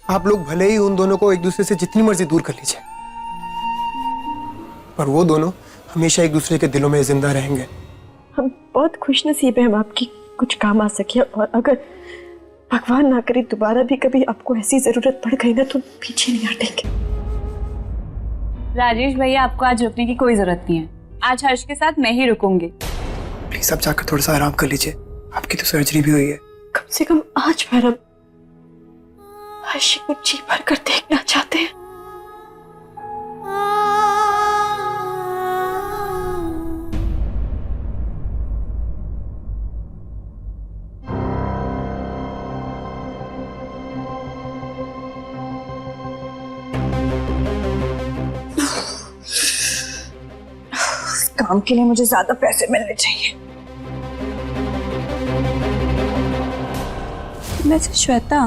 आप लोग भले ही उन दोनों को एक दूसरे से जितनी मर्जी दूर कर लीजिए, पर वो दोनों हमेशा एक दूसरे के दिलों में जिंदा रहेंगे। हम बहुत खुश नसीब हैं हम आपकी कुछ काम आ सके, और अगर भगवान ना करे दोबारा भी कभी आपको ऐसी जरूरत पड़ गई ना तो पीछे नहीं हटेंगे। राजेश भैया, आपको आज रुकने की कोई जरूरत नहीं है। आज हर्ष के साथ मैं ही रुकूंगी। प्लीज आप जाकर थोड़ा सा आराम कर लीजिए, आपकी तो सर्जरी भी हुई है। कम से कम आज भर हम हर्ष को जी भर कर देखना चाहते हैं। काम के लिए मुझे ज्यादा पैसे मिलने चाहिए। वैसे श्वेता,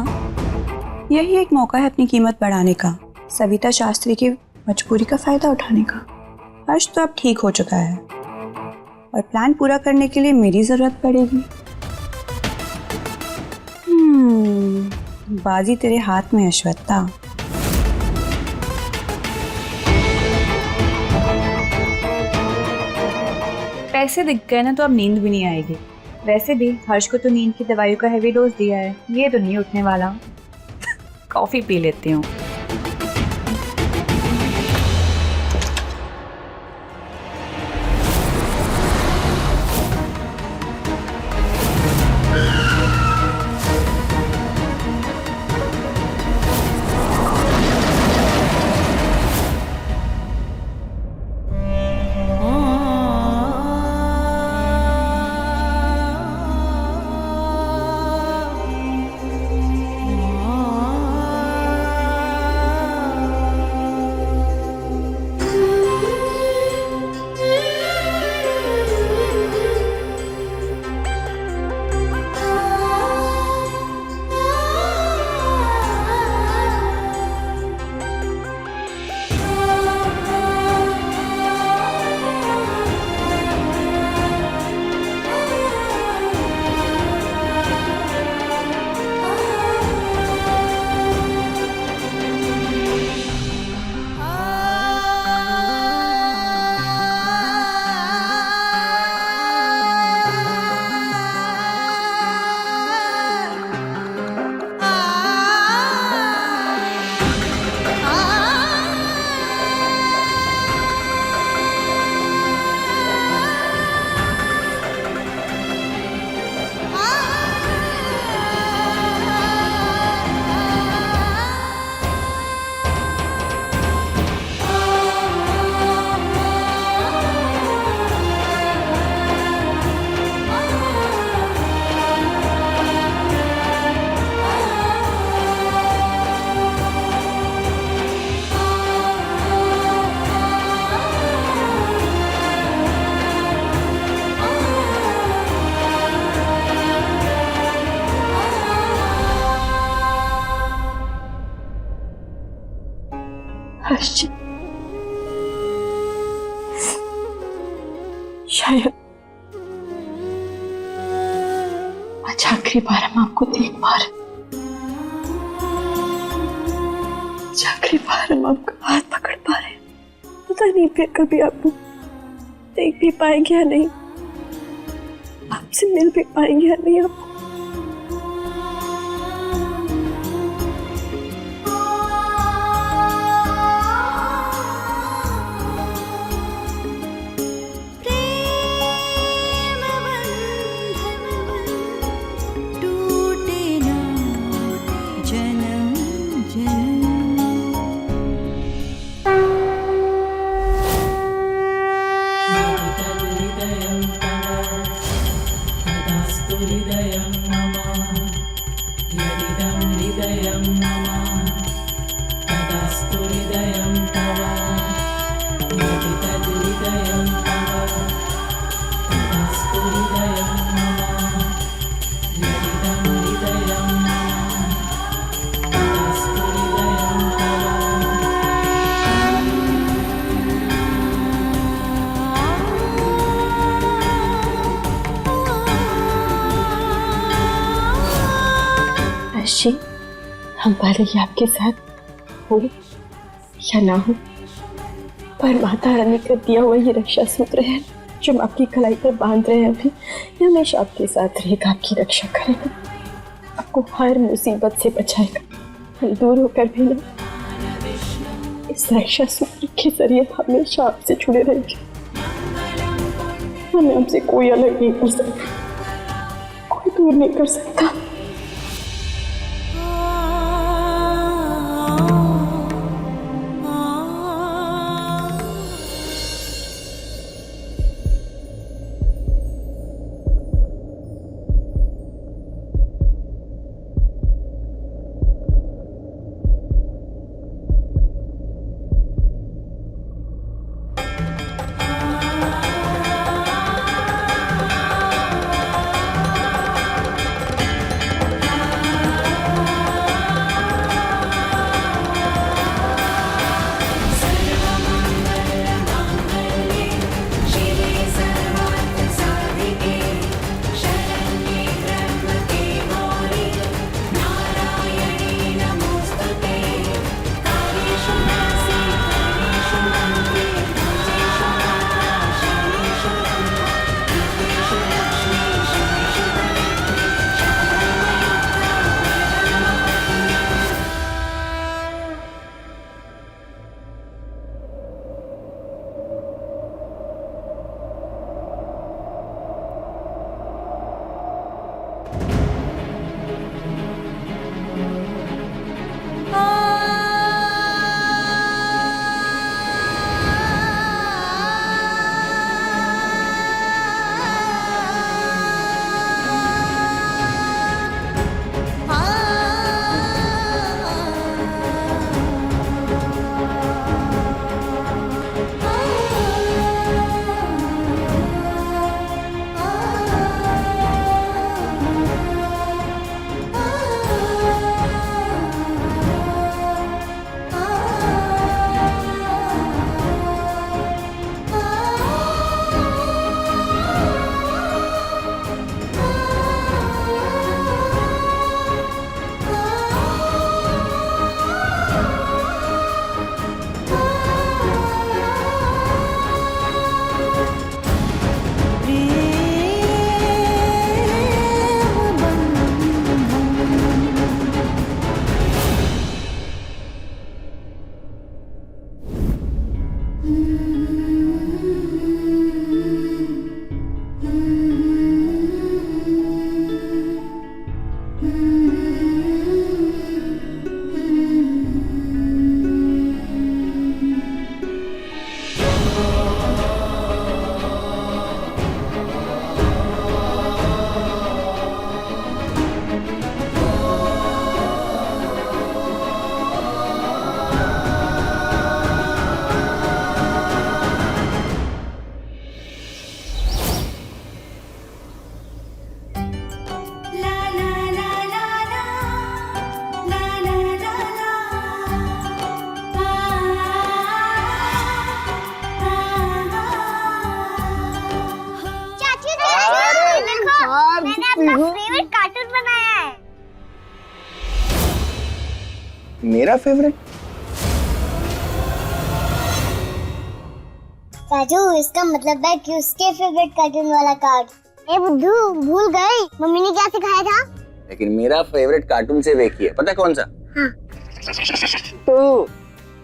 यही एक मौका है अपनी कीमत बढ़ाने का, सविता शास्त्री की मजबूरी का फायदा उठाने का। हर्ष तो अब ठीक हो चुका है और प्लान पूरा करने के लिए मेरी जरूरत पड़ेगी। बाजी तेरे हाथ में है श्वेता। पैसे दिख गए ना तो अब नींद भी नहीं आएगी। वैसे भी हर्ष को तो नींद की दवाइयों का हैवी डोज दिया है, ये तो नहीं उठने वाला। कॉफी पी लेती हूँ। हर्ष, शायद आज आखिरी बार हम आपको देख पा रहे, आखिरी बार हम आपका हाथ पकड़ पा रहे। पता नहीं फिर कभी आपको देख भी पाएंगे या नहीं, आपसे मिल भी पाएंगे या नहीं। आप हम भले ही आपके साथ हो या ना हो, पर माता रानी का दिया हुआ ये रक्षा सूत्र है जो हम आपकी कलाई पर बांध रहे हैं अभी, ये हमेशा आपके साथ रहेगा, आपकी रक्षा करेगा, आपको हर मुसीबत से बचाएगा। हम दूर होकर भी ना इस रक्षा सूत्र के जरिए हमेशा आपसे जुड़े रहेंगे। हमें आपसे कोई अलग नहीं कर सकता, कोई दूर नहीं कर सकता। फेवरेट कार्टून बनाया है। मेरा फेवरेट? राजू, इसका मतलब है कि उसके फेवरेट कार्टून वाला कार्ड। ए बुद्धू, भूल गई मम्मी ने क्या सिखाया था? लेकिन मेरा फेवरेट कार्टून से एक ही है, पता है कौन सा? हाँ। तो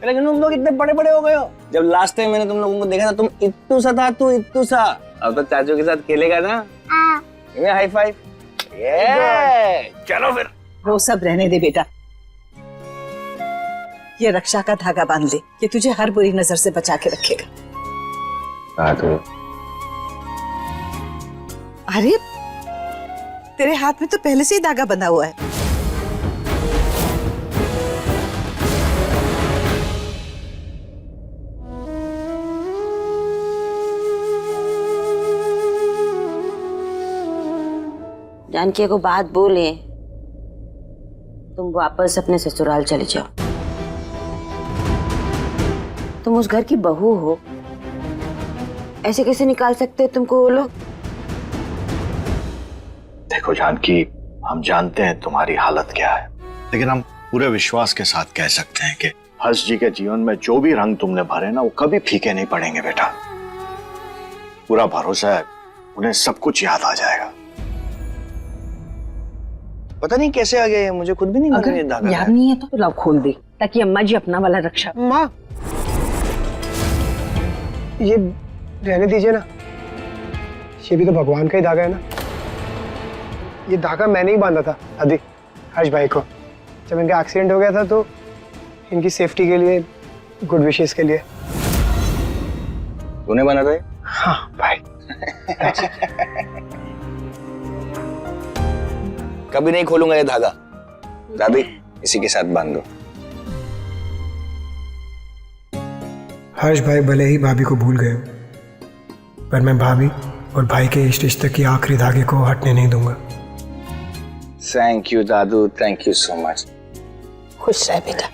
लेकिन तुम लोग इतने बड़े बड़े हो गए हो। जब लास्ट टाइम मैंने तुम लोगों को देखा था तुम इत्तू सा था, तू इत्तू सा। अब तो चाचू के साथ खेलेगा ना? हाँ। High five. ये चलो फिर। वो सब रहने दे बेटा, ये रक्षा का धागा बांध ले, ये तुझे हर बुरी नजर से बचा के रखेगा। तो अरे तेरे हाथ में तो पहले से ही धागा बंधा हुआ है। जानकी को बात बोले, तुम वापस अपने ससुराल चले जाओ। तुम उस घर की बहू हो, ऐसे कैसे निकाल सकते हो तुमको वो लोग? देखो जानकी, हम जानते हैं तुम्हारी हालत क्या है, लेकिन हम पूरे विश्वास के साथ कह सकते हैं कि हर्ष जी के जीवन में जो भी रंग तुमने भरे ना वो कभी फीके नहीं पड़ेंगे बेटा। पूरा भरोसा है उन्हें सब कुछ याद आ जाएगा। पता नहीं कैसे आ गया ये, मुझे खुद भी नहीं मालूम ये धागा याद नहीं है तो लाओ खोल दे ताकि अम्मा जी अपना वाला रक्षा। माँ, ये रहने दीजिए ना, ये भी तो भगवान का ही धागा है ना। ये धागा मैंने ही बांधा था आदि हर्ष भाई को, जब इनका एक्सीडेंट हो गया था तो इनकी सेफ्टी के लिए, गुड विशेस के लिए। तूने बना था ये? हाँ भाई। कभी नहीं खोलूंगा ये धागा। दादी इसी के साथ बांध दो। हर्ष भाई भले ही भाभी को भूल गए, पर मैं भाभी और भाई के इस रिश्ते की आखिरी धागे को हटने नहीं दूंगा। Thank you Dadu, thank you so much. खुश रह बेटा।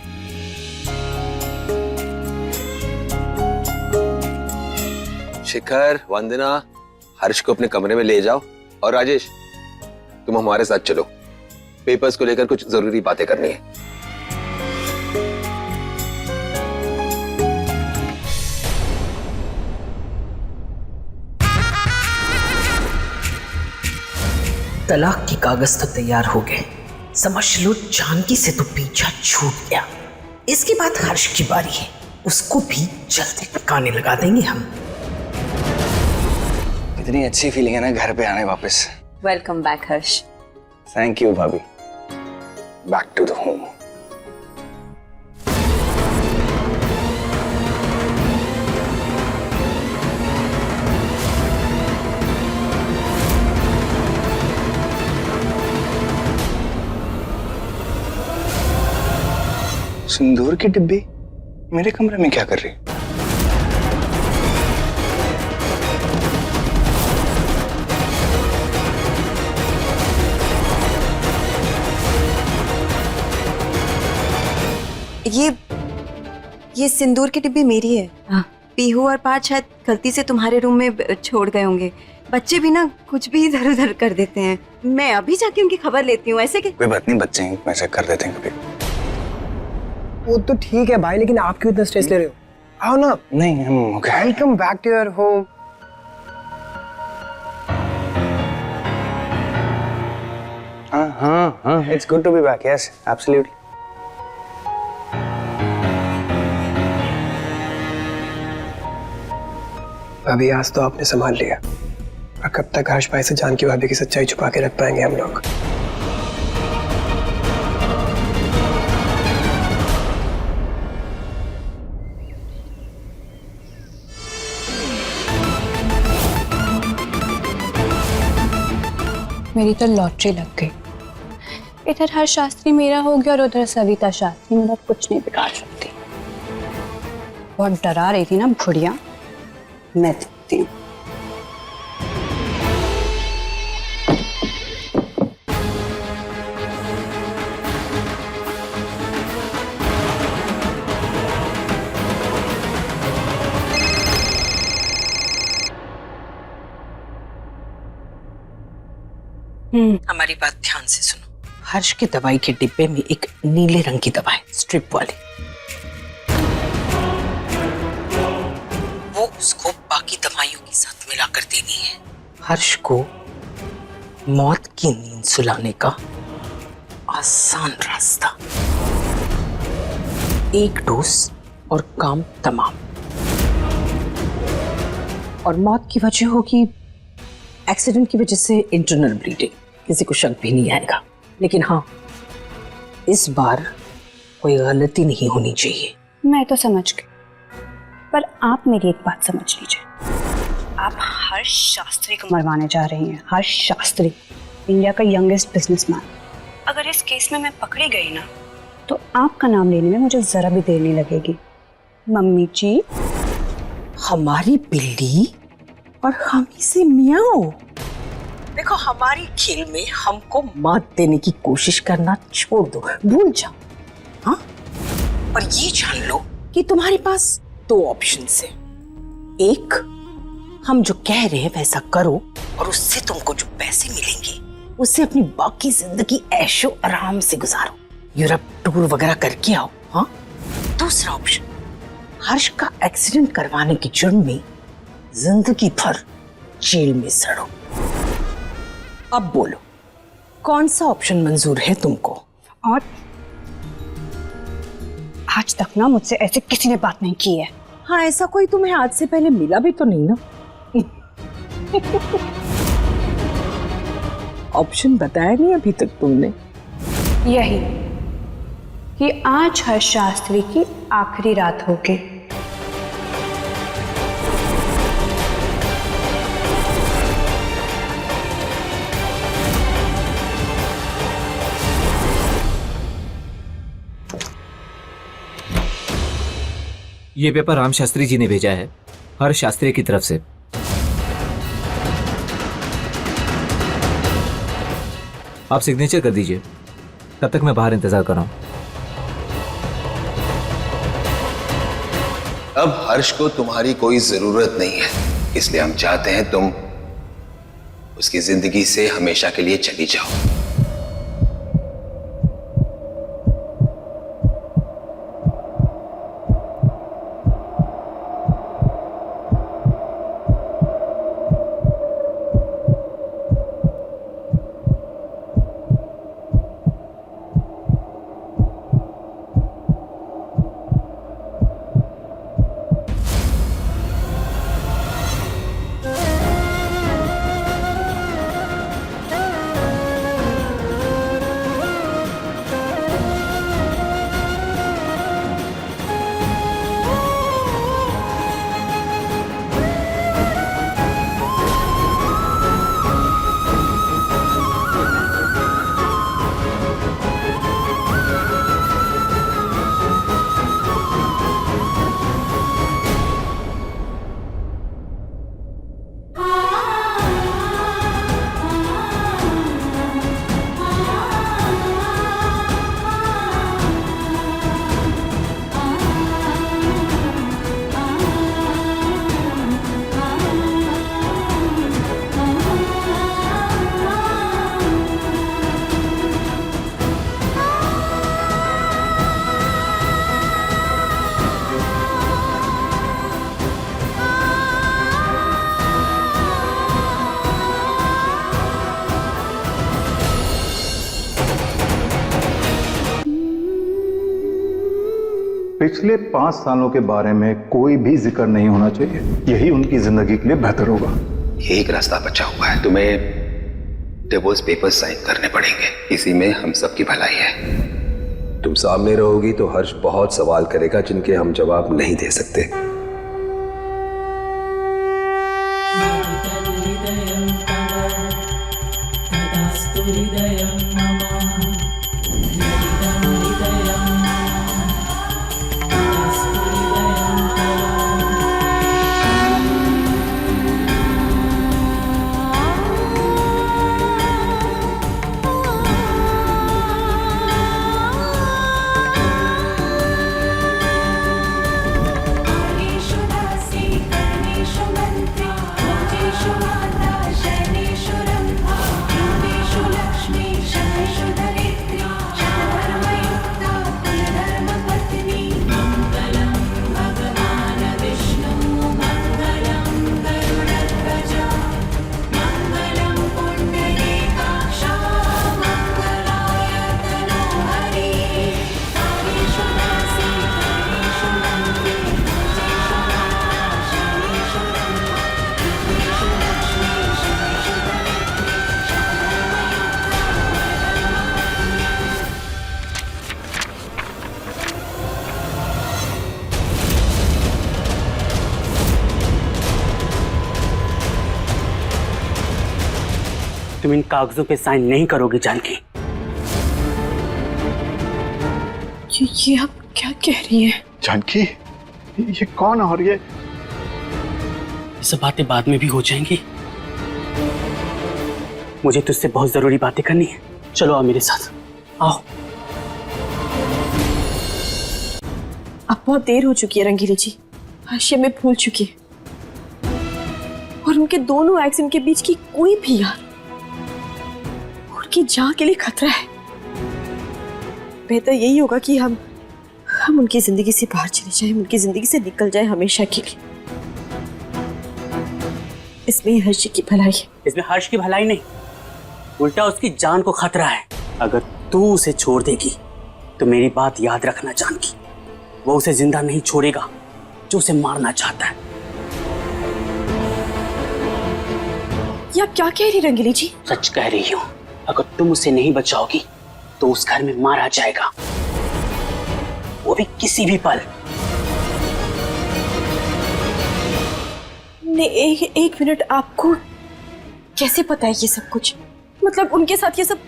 शिखर, वंदना, हर्ष को अपने कमरे में ले जाओ और राजेश तुम हमारे साथ चलो, पेपर्स को लेकर कुछ जरूरी बातें करनी है। तलाक के कागज तो तैयार हो गए, समझ लो जानकी से तो पीछा छूट गया। इसके बाद हर्ष की बारी है, उसको भी जल्दी ठिकाने लगा देंगे हम। कितनी अच्छी फीलिंग है ना घर पे आने वापस। Welcome back Harsh. Thank you भाभी। Back to the home. सिंदूर की डिब्बी मेरे कमरे में क्या कर रही? ये सिंदूर की डिब्बी मेरी है। हाँ। पीहू और पार्थ शायद गलती से तुम्हारे रूम में छोड़ गए होंगे। बच्चे भी ना कुछ भी इधर उधर कर देते हैं। मैं अभी जाके उनकी खबर लेती हूँ। ऐसे कि कोई बात नहीं, बच्चे हैं, वैसे कर देते हैं कभी। वो तो ठीक है भाई, लेकिन आप क्यों इतना स्ट्रेस ले रहे हो? आओ ना। नहीं हम welcome back to your home. हाँ, it's good to be back. Yes, absolutely. अभी आज तो आपने संभाल लिया, और कब तक हर्ष भाई से जानकी भाभी की सच्चाई छुपा के रख पाएंगे हम लोग? मेरी तो लॉटरी लग गई। इधर हर्ष शास्त्री मेरा हो गया और उधर सविता शास्त्री मेरा कुछ नहीं बिगाड़ सकती। बहुत डरा रही थी ना बुढ़िया, मैं देखती हूँ। हमारी बात ध्यान से सुनो। हर्ष की दवाई के डिब्बे में एक नीले रंग की दवा है, स्ट्रिप वाली। वो उसको बाकी दवाइयों के साथ मिलाकर देनी है। हर्ष को मौत की नींद सुलाने का आसान रास्ता। एक डोज और काम तमाम। और मौत की वजह होगी एक्सीडेंट की वजह से इंटरनल ब्लीडिंग। किसी को शक भी नहीं आएगा, लेकिन हाँ, इस बार कोई गलती नहीं होनी चाहिए। मैं तो समझ गई, पर आप मेरी एक बात समझ लीजिए। आप हर्ष शास्त्री को मरवाने जा रही हैं। हर्ष शास्त्री, इंडिया का यंगेस्ट बिजनेसमैन। अगर इस केस में मैं पकड़ी गई ना, तो आपका नाम लेने में मुझे जरा भी देर नहीं लगेगी। मम्मी जी, हमारी बिल्ली और हम इसे मियाओ। देखो, हमारी खेल में हमको मात देने की कोशिश करना छोड़ दो, भूल जाओ। हाँ, पर ये जान लो कि तुम्हारे पास दो ऑप्शंस हैं। एक, हम जो कह रहे हैं वैसा करो और उससे तुमको जो पैसे मिलेंगे उससे अपनी बाकी जिंदगी ऐशो आराम से गुजारो। यूरोप टूर वगैरह करके आओ। हाँ, दूसरा ऑप्शन, हर्ष का एक्सीडेंट करवाने के जुर्म में जिंदगी भर जेल में सड़ो। अब बोलो, कौन सा ऑप्शन मंजूर है तुमको? और आज तक ना मुझसे ऐसे किसी ने बात नहीं की है। हाँ, ऐसा कोई तुम्हें आज से पहले मिला भी तो नहीं ना। ऑप्शन बताया नहीं अभी तक तुमने। यही कि आज हर्ष शास्त्री की आखिरी रात होगी। ये पेपर राम शास्त्री जी ने भेजा है, हर्ष शास्त्री की तरफ से। आप सिग्नेचर कर दीजिए, तब तक मैं बाहर इंतजार कर रहा हूं। अब हर्ष को तुम्हारी कोई जरूरत नहीं है, इसलिए हम चाहते हैं तुम उसकी जिंदगी से हमेशा के लिए चली जाओ। पिछले 5 सालों के बारे में कोई भी जिक्र नहीं होना चाहिए। यही उनकी जिंदगी के लिए बेहतर होगा। ये एक रास्ता बचा हुआ है, तुम्हें डिवोर्स पेपर्स साइन करने पड़ेंगे, इसी में हम सबकी भलाई है। तुम सामने रहोगी तो हर्ष बहुत सवाल करेगा जिनके हम जवाब नहीं दे सकते। तुम इन कागजों पे साइन नहीं करोगे जानकी। ये आप क्या कह रही हैं? जानकी, ये कौन है और ये सब बातें बाद में भी हो जाएंगी। मुझे तुझसे बहुत जरूरी बातें करनी है। चलो आओ मेरे साथ, आओ। अब बहुत देर हो चुकी है रंगीली जी, हाशिया में भूल चुकी है, और उनके दोनों एक्सीडेंट के बीच की कोई भी याद उनकी जान के लिए खतरा है। बेहतर यही होगा कि हम उनकी जिंदगी से बाहर चले जाएं, उनकी जिंदगी से निकल जाएं हमेशा के लिए। इसमें हर्ष की भलाई है। इसमें हर्ष की भलाई नहीं, उल्टा उसकी जान को खतरा है। अगर तू उसे छोड़ देगी तो मेरी बात याद रखना जानकी, वो उसे जिंदा नहीं छोड़ेगा जो उसे मारना चाहता है। ये आप क्या कह रही रंगीली जी? सच कह रही हूँ, अगर तुम उसे नहीं बचाओगी तो उस घर में मारा जाएगा, वो भी किसी भी पल। एक मिनट, आपको कैसे पता है ये सब कुछ? मतलब उनके साथ ये सब?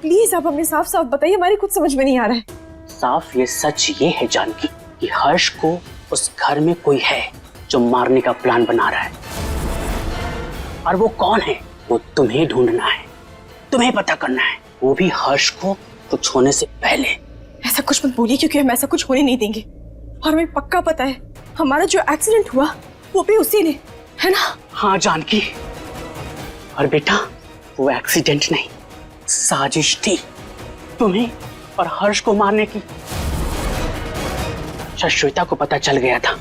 प्लीज आप हमें साफ साफ बताइए, हमारी कुछ समझ में नहीं आ रहा है। साफ ये सच ये है जानकी कि हर्ष को उस घर में कोई है जो मारने का प्लान बना रहा है, और वो कौन है वो तुम्हें ढूंढना है, तुम्हें पता करना है, वो भी हर्ष को कुछ होने से पहले। ऐसा कुछ मत बोलिए, क्योंकि हम ऐसा कुछ होने नहीं देंगे। और हमें पक्का पता है हमारा जो एक्सीडेंट हुआ वो भी उसी ने, है ना? हाँ जानकी, और बेटा वो एक्सीडेंट नहीं, साजिश थी तुम्हें और हर्ष को मारने की। श्वेता को पता चल गया था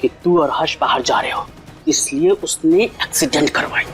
कि तू और हर्ष बाहर जा रहे हो, इसलिए उसने एक्सीडेंट करवाई।